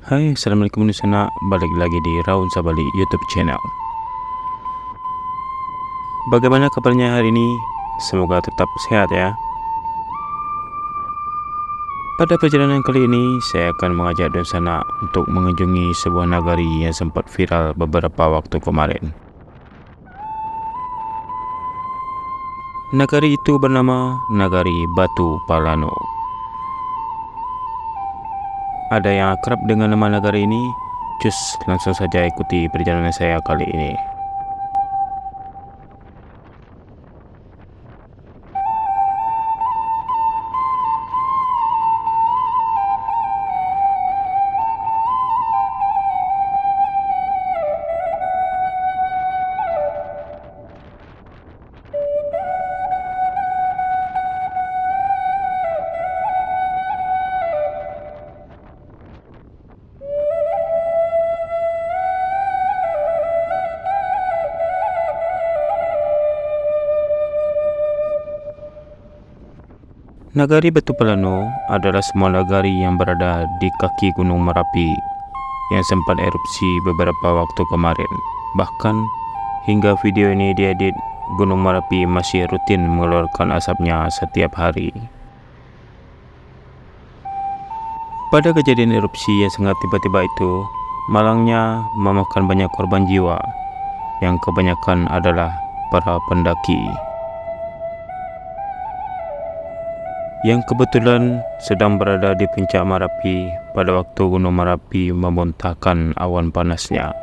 Hai, Assalamualaikum Nusana. Balik lagi di Raun Sabali YouTube channel. Bagaimana kabarnya hari ini? Semoga tetap sehat ya. Pada perjalanan kali ini, saya akan mengajak Nusana untuk mengunjungi sebuah nagari yang sempat viral beberapa waktu kemarin. Nagari itu bernama Nagari Batu Palano. Ada yang akrab dengan nama nagari ini? Cus, langsung saja ikuti perjalanan saya kali ini. Nagari Batu Palano adalah sebuah nagari yang berada di kaki Gunung Merapi yang sempat erupsi beberapa waktu kemarin. Bahkan hingga video ini diedit, Gunung Merapi masih rutin mengeluarkan asapnya setiap hari. Pada kejadian erupsi yang sangat tiba-tiba itu, malangnya memakan banyak korban jiwa, yang kebanyakan adalah para pendaki yang kebetulan sedang berada di puncak Merapi pada waktu Gunung Merapi memuntahkan awan panasnya.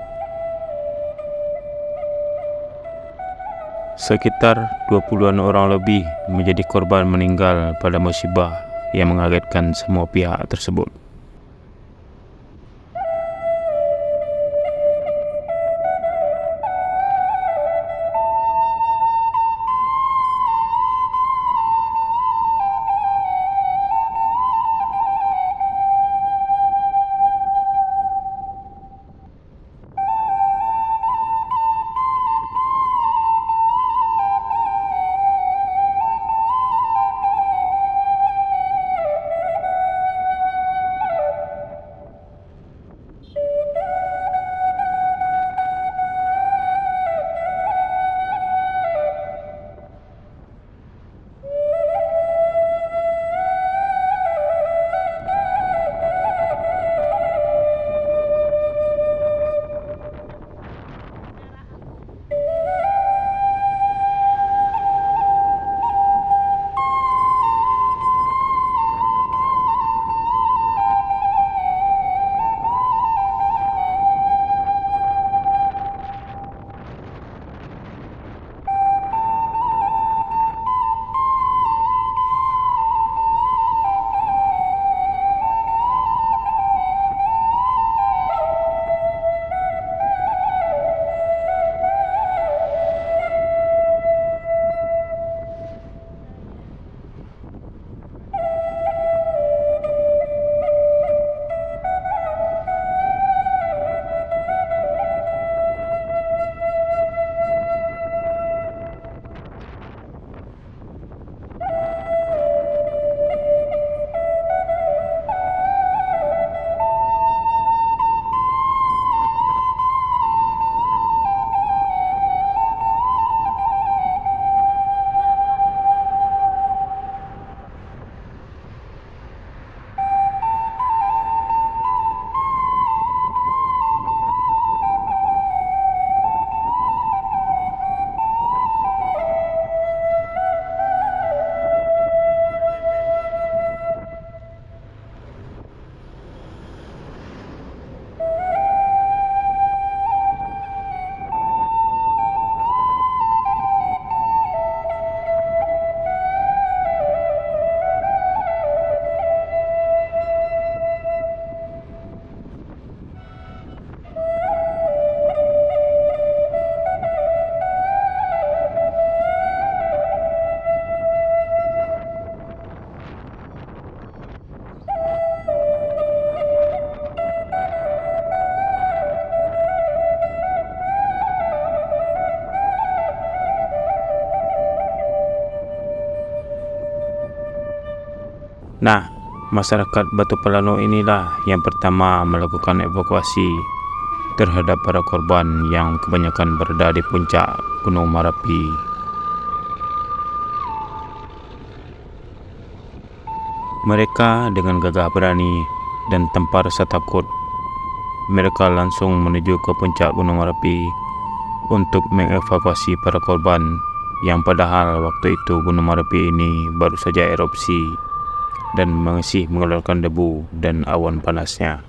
Sekitar 20-an orang lebih menjadi korban meninggal pada musibah yang mengagetkan semua pihak tersebut. Masyarakat Batu Pelano inilah yang pertama melakukan evakuasi terhadap para korban yang kebanyakan berada di puncak Gunung Merapi. Mereka dengan gagah berani dan tanpa rasa takut, mereka langsung menuju ke puncak Gunung Merapi untuk mengevakuasi para korban yang padahal waktu itu Gunung Merapi ini baru saja erupsi dan masih mengeluarkan debu dan awan panasnya.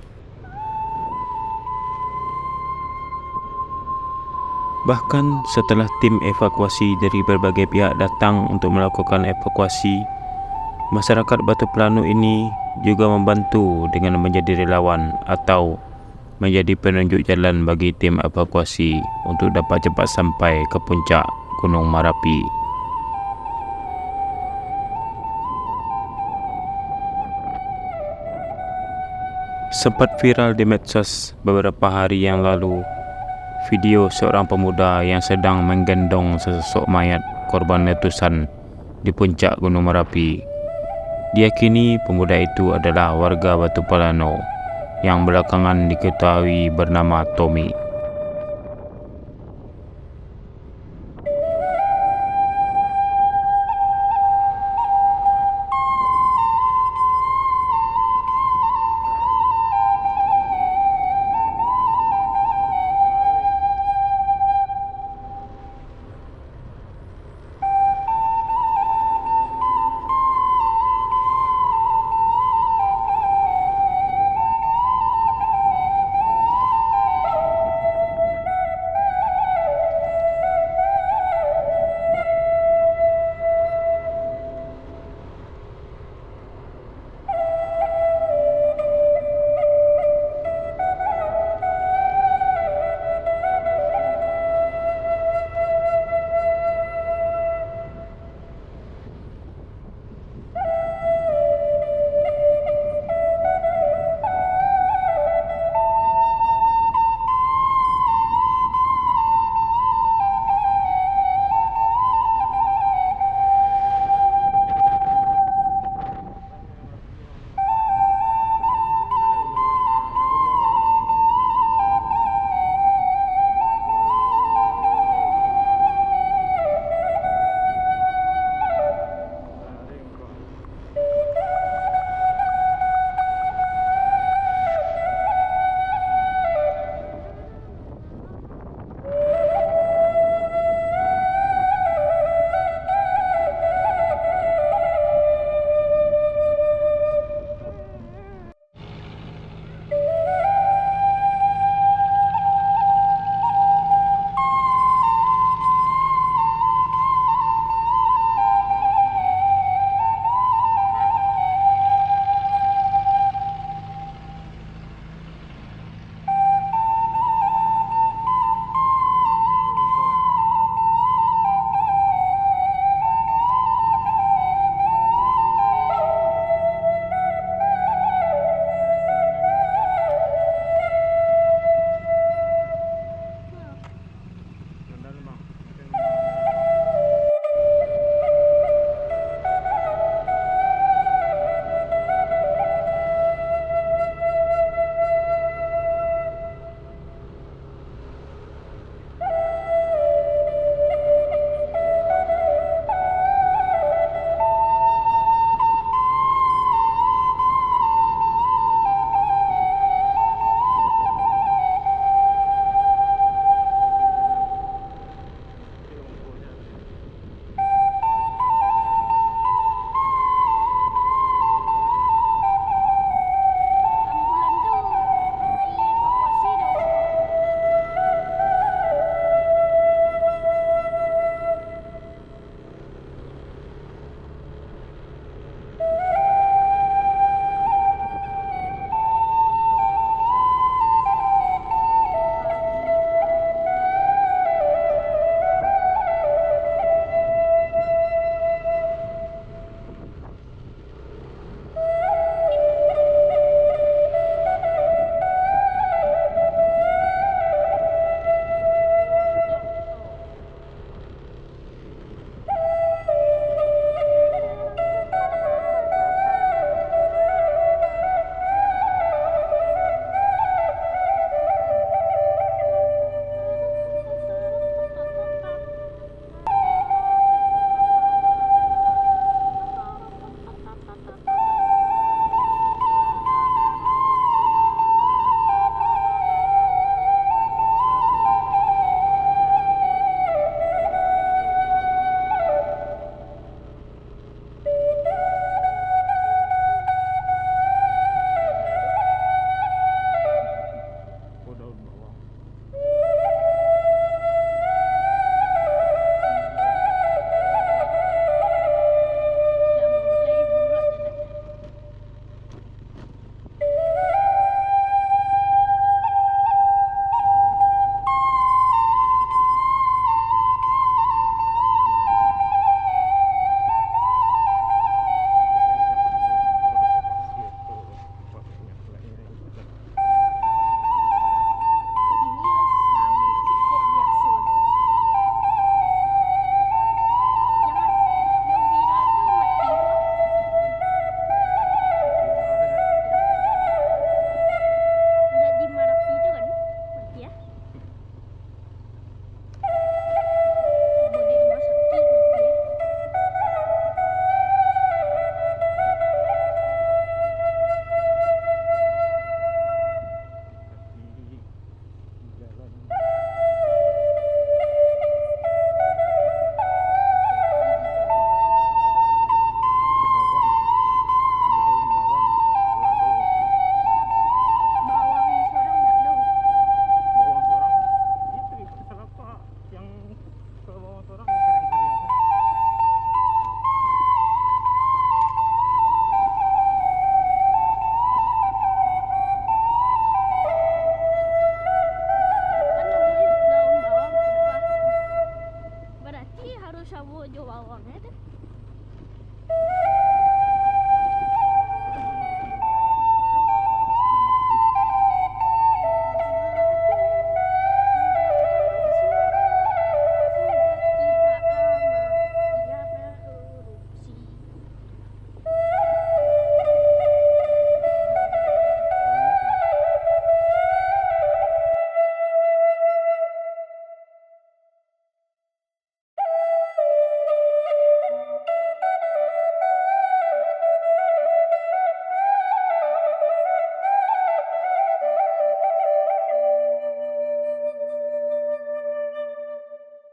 Bahkan setelah tim evakuasi dari berbagai pihak datang untuk melakukan evakuasi, masyarakat Batu Pelano ini juga membantu dengan menjadi relawan atau menjadi penunjuk jalan bagi tim evakuasi untuk dapat cepat sampai ke puncak Gunung Merapi. Sempat viral di medsos beberapa hari yang lalu video seorang pemuda yang sedang menggendong sesosok mayat korban letusan di puncak Gunung Merapi. Diyakini pemuda itu adalah warga Batu Pelano yang belakangan diketahui bernama Tommy.